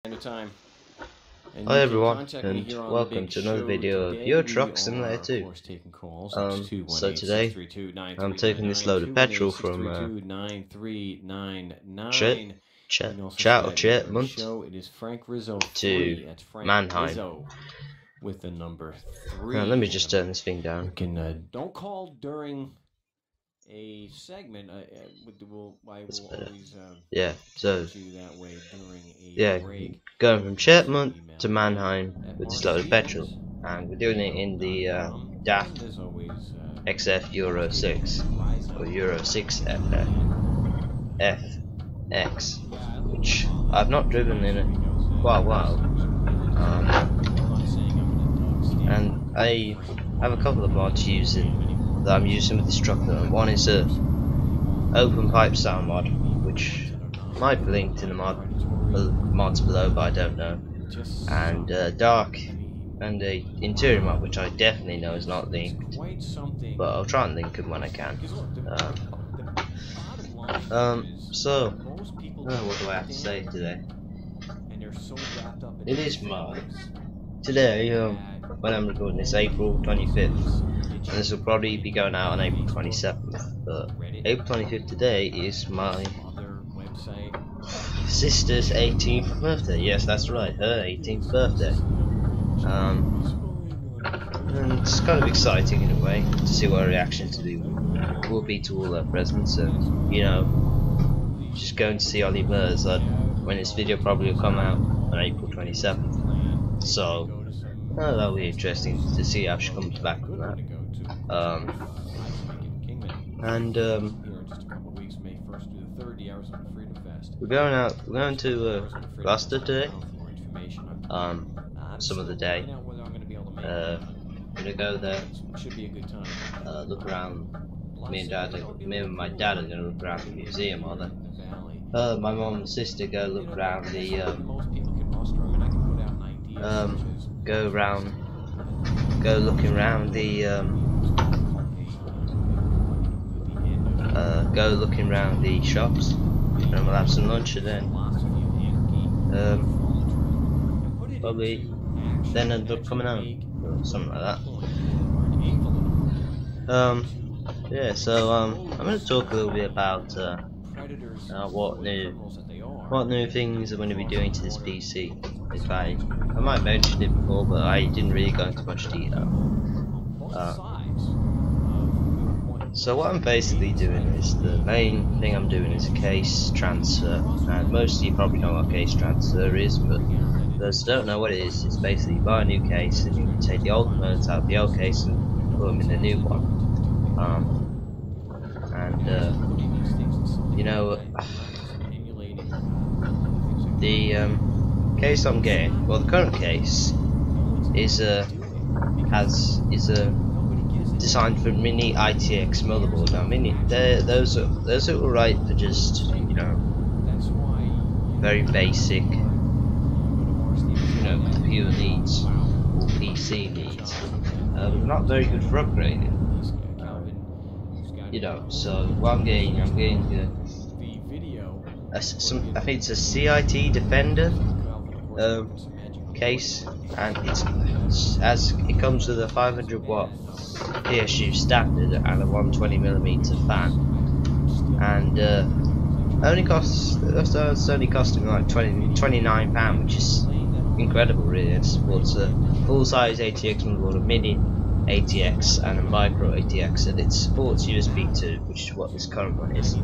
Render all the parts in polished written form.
Time. Hi everyone, and welcome to another video of Euro Truck Simulator 2. So today, I'm taking this load of petrol from Chatmont to Mannheim. With the number 3. Now, let me just turn this thing down. You can don't call during a segment. I will always yeah, so do that way during a yeah, break. going from Chatmont to Mannheim with this load of petrol, and we're doing it in the DAF XF Euro 6 or Euro 6 FX, which I've not driven in quite a while, and I have a couple of mods that I'm using with this truck. One is a open pipe sound mod, which might be linked in the mods below, but I don't know, and dark and a interior mod, which I definitely know is not linked, but I'll try and link them when I can. So what do I have to say today? It is today, when I'm recording this, April 25th, and this will probably be going out on April 27th, but April 25th today is my sister's 18th birthday. Yes, that's right, her 18th birthday. And it's kind of exciting in a way to see what her reaction will be to all her presents, and you know, just going to see Ollie Murs when this video probably will come out on April 27th. So that'll be interesting to see how she comes back from that. We're going to Gloucester today. Some of the day. Gonna go there. Look around. Me and my dad are gonna look around the museum, are they? My mom and sister go look around the go looking around the shops, and we'll have some lunch, and then probably then end up coming home or something like that. Yeah, so I'm going to talk a little bit about what new things I'm going to be doing to this PC. I might have mentioned it before, but I didn't really go into much detail. So what I'm basically doing is, the main thing I'm doing is a case transfer, and most of you probably know what case transfer is, but those who don't know what it is, it's basically you buy a new case and you can take the old components out of the old case and put them in the new one. You know, the case I'm getting, well, the current case is designed for mini ITX motherboard. Now, those are alright for just, you know, very basic, you know, computer needs or PC needs. Not very good for upgrading. You know, so what I'm getting I think it's a CIT Defender case, and it comes with a 500 watt PSU standard and a 120mm fan, and it's only costing like £29, which is incredible, really. It supports a full size ATX motherboard, a mini ATX and a micro ATX, and it supports USB 2, which is what this current one is.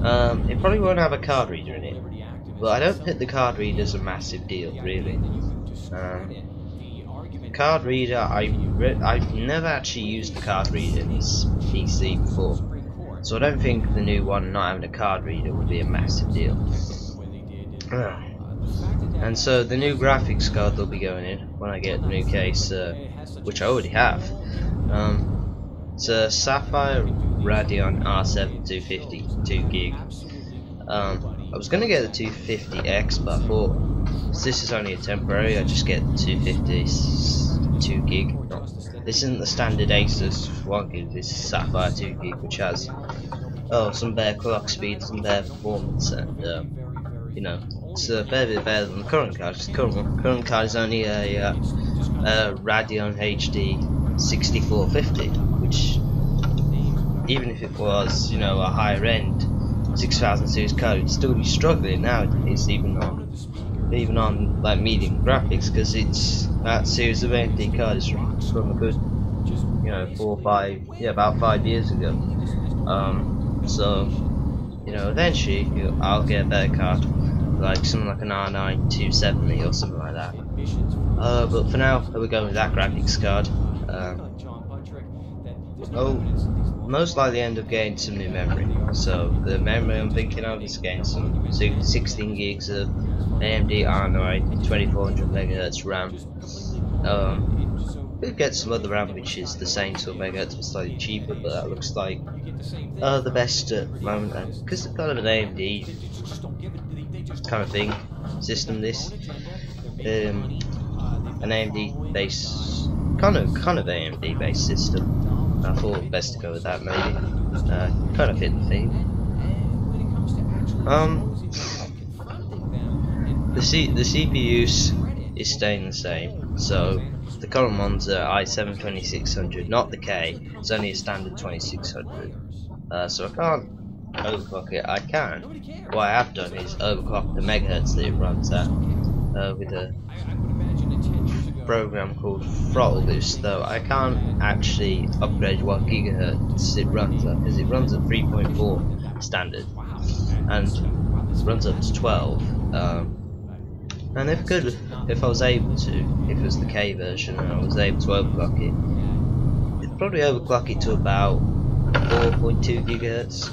It probably won't have a card reader in it, but I don't think the card reader is a massive deal, really. Card reader, I've never actually used the card reader in this PC before, so I don't think the new one not having a card reader would be a massive deal. And so the new graphics card will be going in when I get the new case, which I already have. It's a Sapphire Radeon R7 250 2GB. I was going to get the 250X, but I thought, this is only a temporary, I just get the 250 2GB. This isn't the standard Asus 1GB, this is Sapphire 2GB, which has some better clock speed, some better performance, and you know, it's a fair bit better than the current card. Current card is only a Radeon HD 6450, which even if it was, you know, a higher end 6000 series card, it'd still be struggling nowadays, even on like medium graphics, because it's that series of AMD card is from a good, you know, about 5 years ago. So, you know, eventually I'll get a better card, like something like an R9 270 or something like that. But for now, we're going with that graphics card. I'll most likely end up getting some new memory. So the memory I'm thinking of is getting some 16 gigs of AMD R9 2400 MHz RAM. We'll get some other RAM which is the same sort of megahertz but slightly cheaper, but that looks like the best at the moment, because it's kind of an AMD kind of thing system. This an AMD based kind of AMD based system. I thought best to go with that, maybe. Kind of fit the theme. The CPU is staying the same. So the current ones are i7 2600, not the K. It's only a standard 2600. So I can't overclock it. I can. What I have done is overclock the megahertz that it runs at with a program called Throttle Boost, though I can't actually upgrade what gigahertz it runs at, because it runs at 3.4 standard and runs up to 12. And if I was able to, if it was the K version and I was able to overclock it, it'd probably overclock it to about 4.2 gigahertz.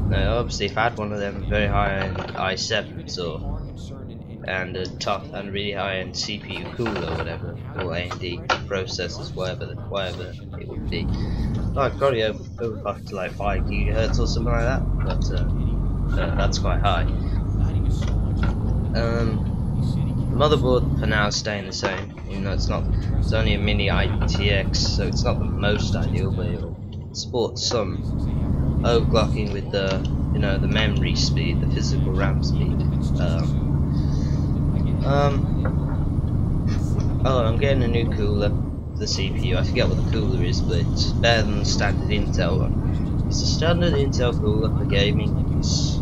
Now obviously if I had one of them very high end i7s and a top and really high end CPU cooler or whatever, or AMD processors, whatever it would be, I'd probably overclock to like 5 gigahertz or something like that, but that's quite high. The motherboard for now is staying the same, even though it's only a mini ITX, so it's not the most ideal, but it'll support some overclocking with the, you know, the memory speed, the physical RAM speed. Oh, I'm getting a new cooler for the CPU. I forget what the cooler is, but it's better than the standard Intel one. It's a standard Intel cooler for gaming. It's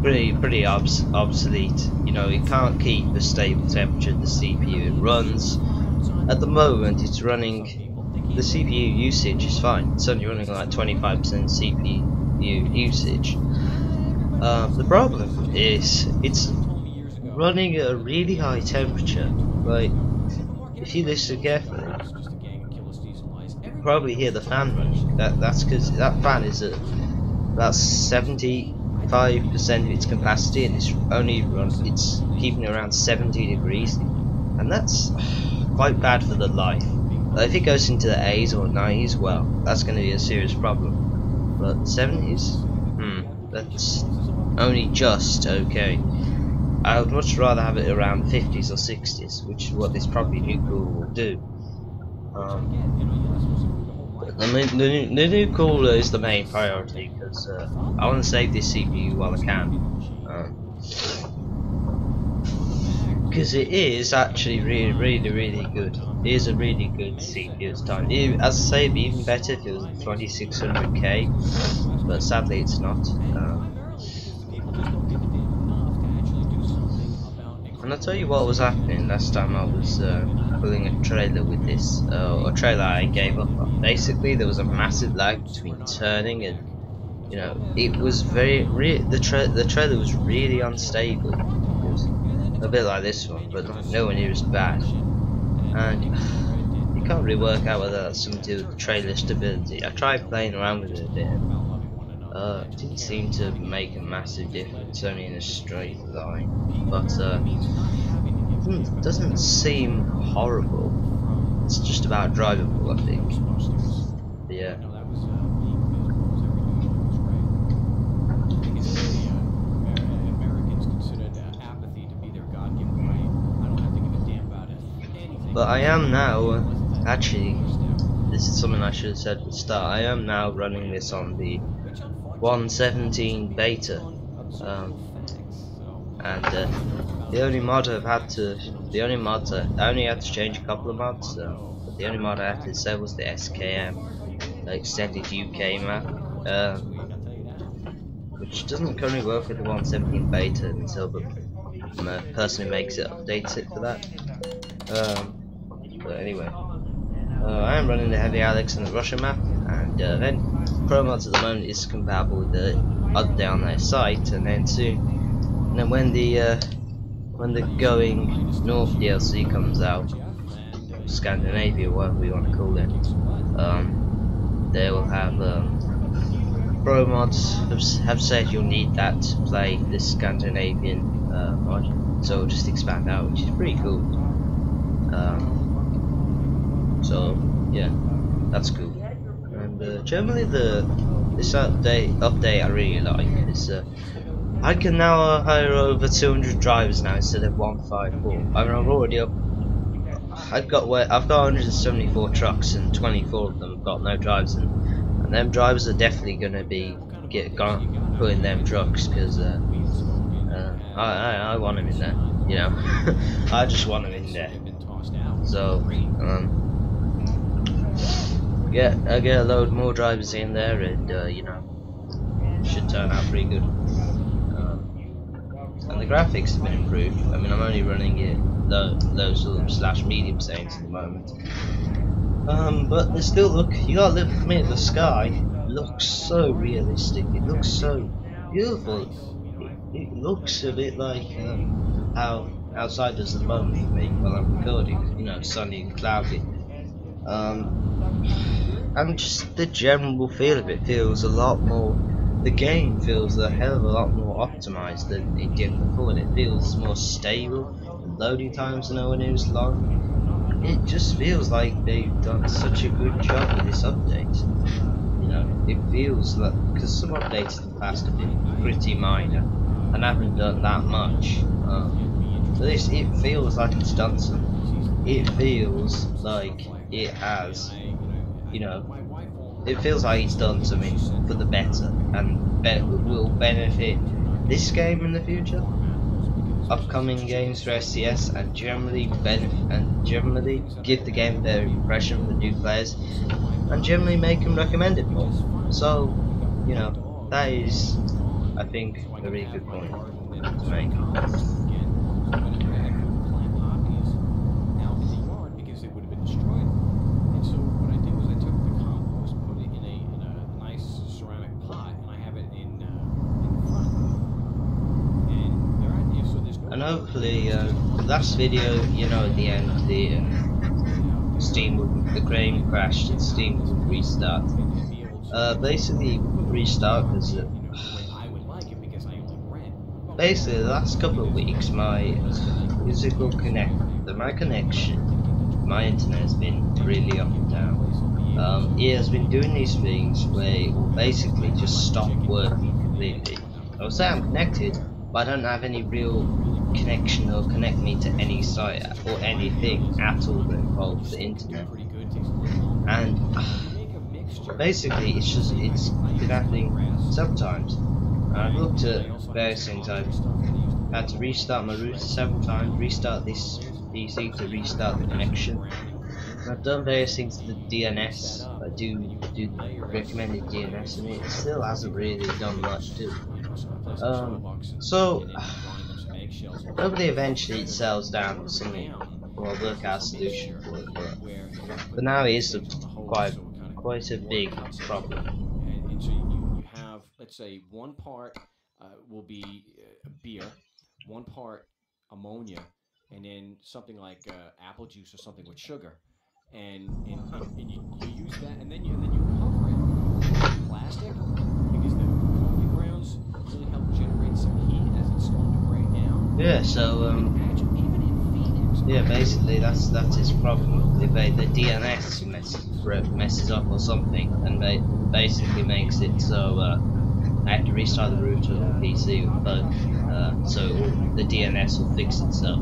pretty obsolete. You know, it can't keep a stable temperature of the CPU. It runs, at the moment it's running, the CPU usage is fine. It's only running like 25% CPU usage. The problem is it's running at a really high temperature. Like, if you listen carefully, you can probably hear the fan running. That's because that fan is at about 75% of its capacity, and it's keeping it around 70 degrees, and that's quite bad for the life. If it goes into the 80s or 90s, well, that's going to be a serious problem. But 70s, that's only just okay. I would much rather have it around 50s or 60s, which is what this probably new cooler will do. The new cooler is the main priority, because I want to save this CPU while I can. Because it is actually really good. It is a really good CPU at the time. As I say, it'd be even better if it was 2600K, but sadly it's not. And I'll tell you what was happening last time I was pulling a trailer with this, or a trailer I gave up on. Basically, there was a massive lag between turning and, you know, it was the trailer was really unstable. It was a bit like this one, but nowhere near as bad. And you can't really work out whether that's something to do with the trailer stability. I tried playing around with it a bit. It didn't seem to make a massive difference, only in a straight line. But it doesn't seem horrible. It's just about drivable, I think. But yeah. But I am now, actually, this is something I should have said at the start, I am now running this on the 1.17 beta. and the only mod I only had to change a couple of mods. But the only mod I had to say was the SKM, extended UK map, which doesn't currently work with the 1.17 beta until the person who makes it updates it for that. But anyway, I am running the Heavy Alex and the Rus Map, and then Pro Mods at the moment is compatible with the update on their site, and then soon, and then when the Going North DLC comes out, Scandinavia, whatever we want to call it, they will have Pro Mods have said you'll need that to play this Scandinavian mod, so it'll just expand out, which is pretty cool. So yeah, that's cool. And generally this update I really like is I can now hire over 200 drivers now instead of 154. I mean, I'm already up. I've got 174 trucks and 24 of them have got no drivers in, and them drivers are definitely gonna be put in them trucks because I want them in there. You know, I just want them in there. So I get a load more drivers in there, and you know, should turn out pretty good. And the graphics have been improved. I mean, I'm only running it low sort of / medium settings at the moment. But they still look. You gotta look at me. The sky looks so realistic. It looks so beautiful. It looks a bit like how outside does at the moment for me while I'm recording. You know, sunny and cloudy. And just the general feel of it feels a lot more. The game feels a hell of a lot more optimized than it did before, and it feels more stable. The loading times are nowhere near as long. It just feels like they've done such a good job with this update. You know, it feels like, because some updates in the past have been pretty minor and haven't done that much. This, it feels like it's done something. It feels like it has, you know, it feels like it's done something for the better and will benefit this game in the future, upcoming games for SCS, and generally give the game a better impression for new players, and generally make them recommend it more. So, you know, that is, I think, a really good point to make. And hopefully, last video, you know, at the end, the crane crashed and Steam would restart. Basically, restart because basically the last couple of weeks, my connection, my internet has been really up and down. It has been doing these things where it will basically just stop working completely. I will say I'm connected, but I don't have any real connection or connect me to any site or anything at all that involves the internet. And basically it's been happening several times. And I've looked at various things. I've had to restart my router several times, restart this PC to restart the connection. And I've done various things to the DNS. I do the recommended DNS, and it still hasn't really done much to it. So hopefully eventually it settles down to something, or I'll work out a solution for it, but now it is quite a big problem. And so you have, let's say, one part will be beer, one part ammonia, and then something like apple juice or something with sugar, and you use that, and then you cover it with plastic, because the coffee grounds really help generate some heat as it's starting to break down. Yeah, so yeah, basically that's his problem. The DNS messes up or something, and basically makes it so I have to restart the router or PC with both, so the DNS will fix itself.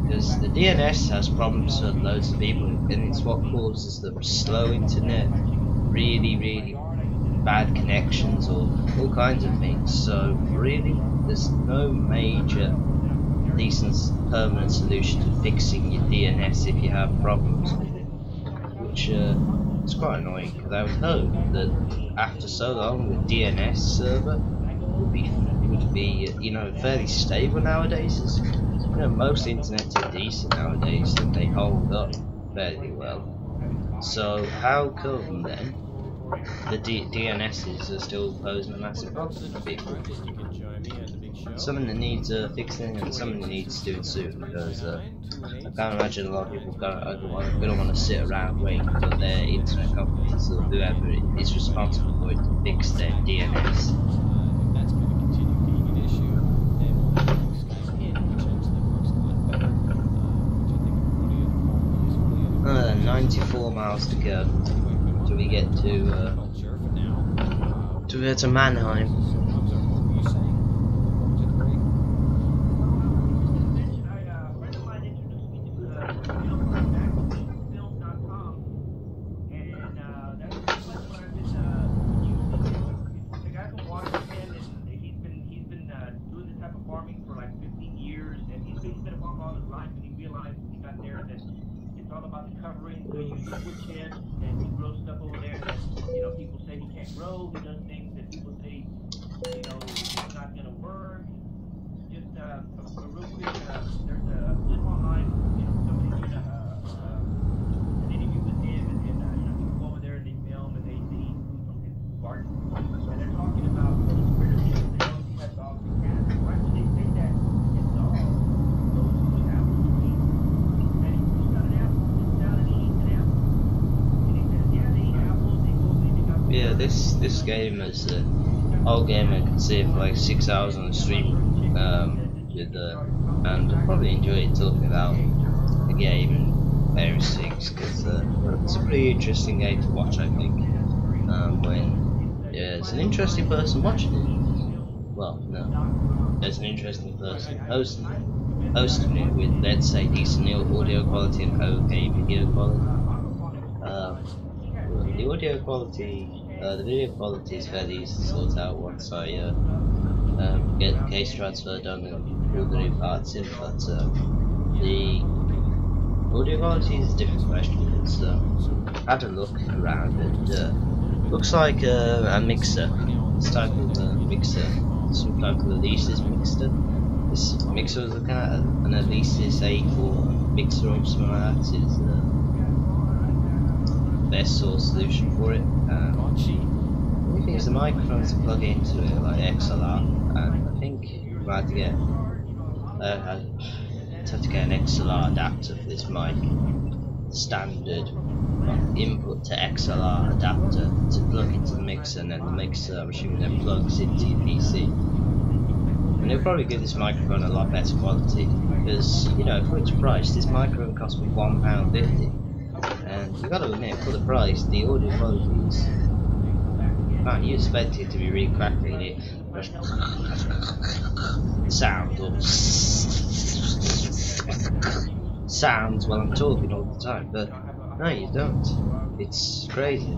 Because the DNS has problems for loads of people, and it's what causes the slow internet, really bad connections, or all kinds of things. So really, there's no major decent permanent solution to fixing your DNS if you have problems with it, which is quite annoying, because I would hope that after so long the DNS server would be you know, fairly stable nowadays. As, you know, most internets are decent nowadays and they hold up fairly well. So how come then the DNSs are still posing a massive problem for people? Something that needs fixing and something that needs doing soon, because I can't imagine a lot of people gonna want to sit around waiting for their internet companies or whoever is responsible for it to fix their DNS. 94 miles to go till we get to Mannheim. Yeah, this game is an old game. I can see it for like 6 hours on the stream, and I'll probably enjoy it talking about the game and various things, because it's a pretty interesting game to watch, I think. It's an interesting person watching it. Well, no, there's an interesting person hosting it with, let's say, decent audio quality and okay video quality. The audio quality, the video quality is fairly easy to sort out once I get the case transfer done and pull the new parts in, but the audio quality is a different question. It's, I had a look around and looks like a mixer. This type of mixer, some type of Alesis mixer. This mixer was looking at an Alesis A4 mixer or something like that. Is best sort of solution for it. The only thing is the microphone to plug into it, like XLR, and I think you might have to get an XLR adapter for this mic. Standard input to XLR adapter to plug into the mixer, and then the mixer, I'm assuming, then plugs into your PC. And it'll probably give this microphone a lot better quality, because, you know, for its price, this microphone cost me £1.50. And you gotta admit, for the price, the audio quality is, man, you expect it to be really crackly, and it sounds while I'm talking all the time, but no, you don't. It's crazy.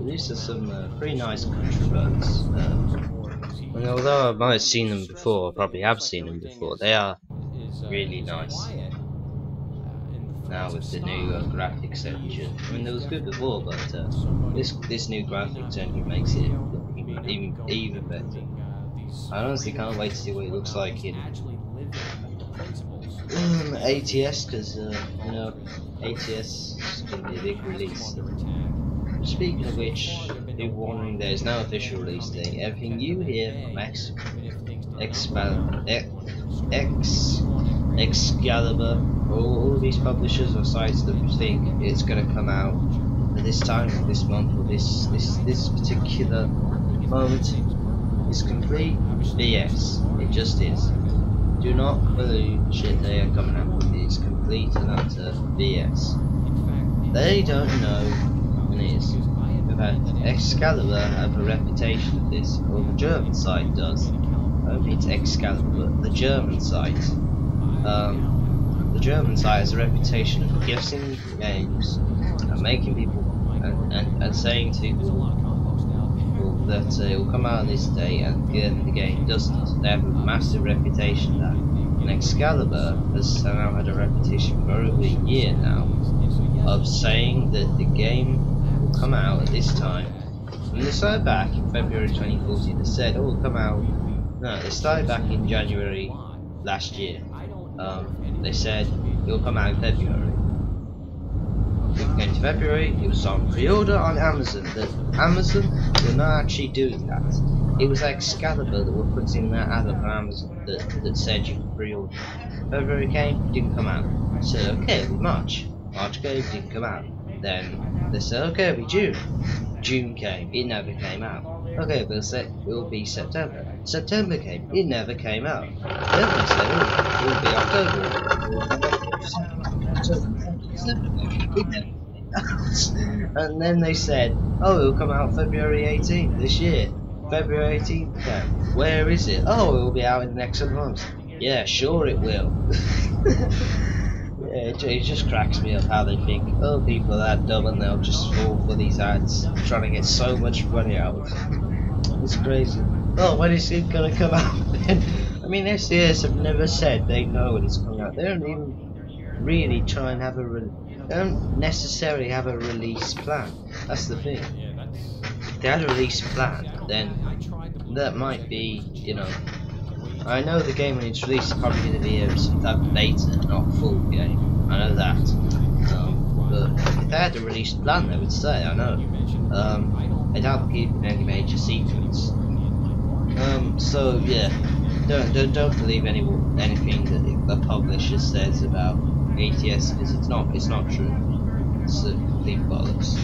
These are some pretty nice country roads, and although I might have seen them before, I probably have seen them before, they are really nice. Now with the new graphics engine, I mean, it was good before, but this new graphics engine makes it look even better. I honestly can't wait to see what it looks like in ATS, because you know, ATS is going to be a big release. Speaking of which, if you're wondering, there is no official release date. Everything you hear from Excalibur, all these publishers or sites that think it's going to come out at this time, or this month, or this particular moment, is complete BS. It just is. Do not believe the shit they are coming out with is complete and utter BS. They don't know what it is. In fact, Excalibur have a reputation of this, or the German side does. I don't mean it's Excalibur, but the German side. The German side has a reputation of guessing games and making people and saying to people that it will come out on this day, and the game doesn't. They have a massive reputation that. And Excalibur has now had a reputation for over a year now of saying that the game will come out at this time. And they started back in February 2014. They said, "Oh, it'll come out." No, they started back in January last year. They said it'll come out in February. It came to February. It was on pre-order on Amazon. That Amazon were not actually doing that. It was Excalibur that were putting that ad up on Amazon that said you could pre-order. February came, it didn't come out. So okay, it'll be March. March came, it didn't come out. Then they said, okay, it'll be June. June came, it never came out. Okay, but it will be September. September came, it never came out. Then they said, oh, it will be October. December came, it never came out. And then they said, oh, it'll come out February 18th this year. February 18th came. Where is it? Oh, it will be out in the next 7 months. Yeah, sure it will. Yeah, it just cracks me up how they think, oh, people are that dumb and they'll just fall for these ads, trying to get so much money out of it. It's crazy. Oh, when is it gonna come out then? I mean, SCS have never said they know when it's coming out. They don't even really try and have they don't necessarily have a release plan. That's the thing. If they had a release plan, then that might be, you know, I know the game when it's released is probably going to be a beta, not a full game. I know that. But if they had a release plan, they would say, I know. I doubt keeping any major secrets. So yeah, don't believe anything that the publisher says about ATS, because it's not true. It's complete bollocks.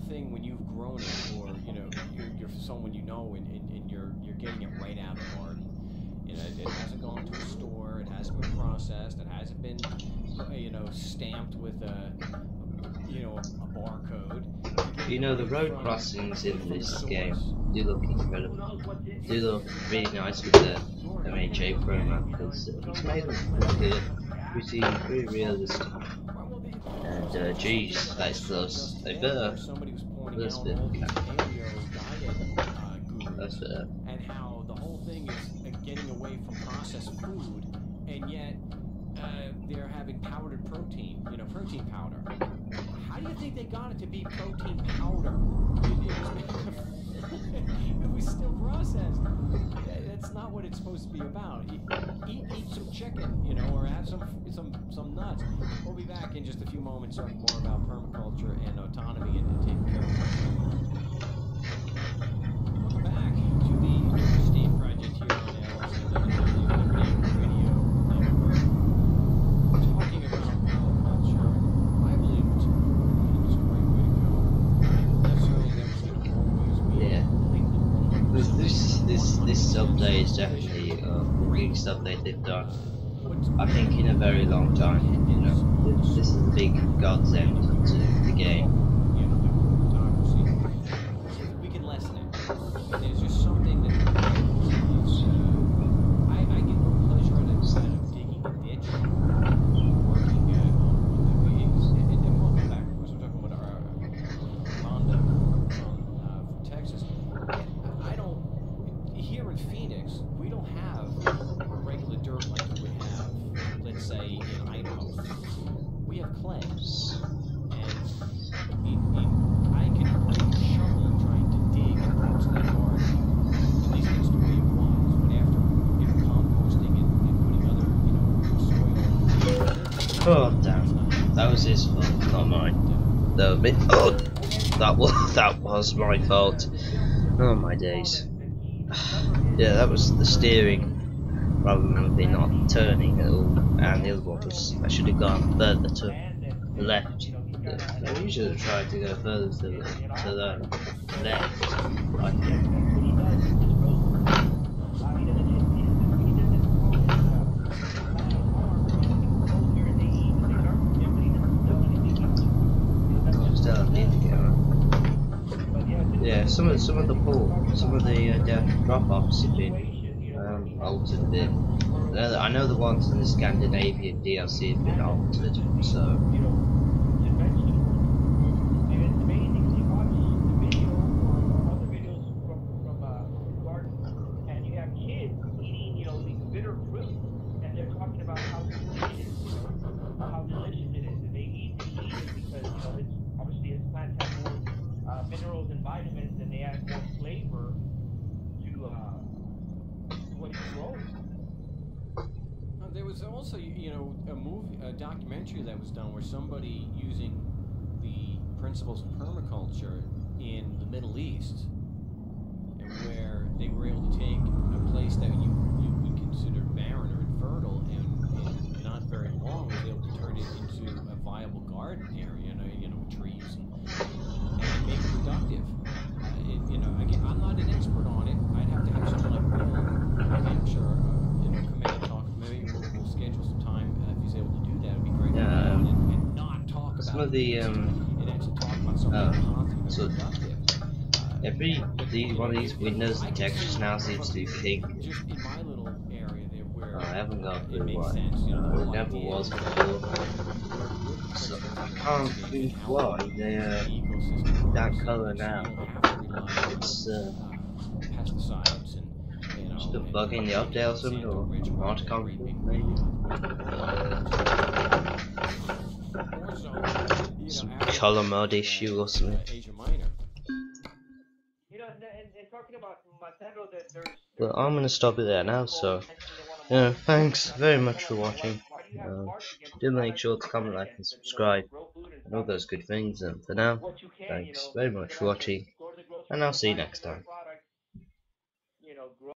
Thing when you've grown it, or you know, you're someone you know, and you're getting it right out of the garden. You know, it hasn't gone to a store, it hasn't been processed, it hasn't been, you know, stamped with a barcode. You know, the road crossings in this game do look incredible. Do look really nice with the MHA Pro Map, because it's made them look pretty realistic. And geez, that's close. They better. That's a bit of That's better. And how the whole thing is getting away from processed food, and yet they're having powdered protein, you know, protein powder. How do you think they got it to be protein powder? It was still processed. That's not what it's supposed to be about. Eat some chicken, you know, or have some nuts. We'll be back in just a few moments talking more about permaculture and autonomy and taking care of it. Welcome back to the Steam project here on LCW Radio Network. We're talking about permaculture. I believe it's a great way to go. Necessarily that was going to always be completely wrong. the big stuff they've done. I think in a very long time. You know, this is a big godsend to the game. We can lessen it. And there's just something that I get no pleasure out of digging a ditch, working on the waves. And welcome back. Of course, we're talking about our Honda from Texas. I don't. Here in Phoenix, we don't have regular dirt like you would have, let's say, in Idaho. We have clay. And I can break a shovel trying to dig into that garden. At least that's the way it was. But after, composting and putting other, soil. Oh damn! That was his fault, not mine. That was my fault. Oh my days. Yeah, that was the steering rather than the not turning at all, and the other one was I should have gone further to the left. I usually try to go further to the left. I think. Yeah, some of the drop-offs have been altered a bit. I know the ones in the Scandinavian DLC have been altered, so. Minerals and vitamins, and they add more flavor to what you grow. There was also, a documentary that was done where somebody using the principles of permaculture in the Middle East, and where they were able to take a place that you would consider barren or infertile, and not very long was able to turn it into a viable garden area, trees and make it productive. Again, I'm not an expert on it. I'd have to have someone like Will, I'm sure, come in and talk. Maybe we'll schedule some time if he's able to do that. It'd be great. Yeah, and not talk about some of the and actually talk about something positive and productive. One of these windows and textures now seems to be pink. Just in my little area there, where I haven't got it through makes why. sense. It never was before. So I can't think why they're that colour now. It's pesticides and just a bug in the update or something, or not confident maybe. Some colour mod issue or something. Well, I'm gonna stop it there now. So, thanks very much for watching. Do make sure to comment, like, and subscribe, and all those good things. And for now, thanks very much for watching, and I'll see you next time.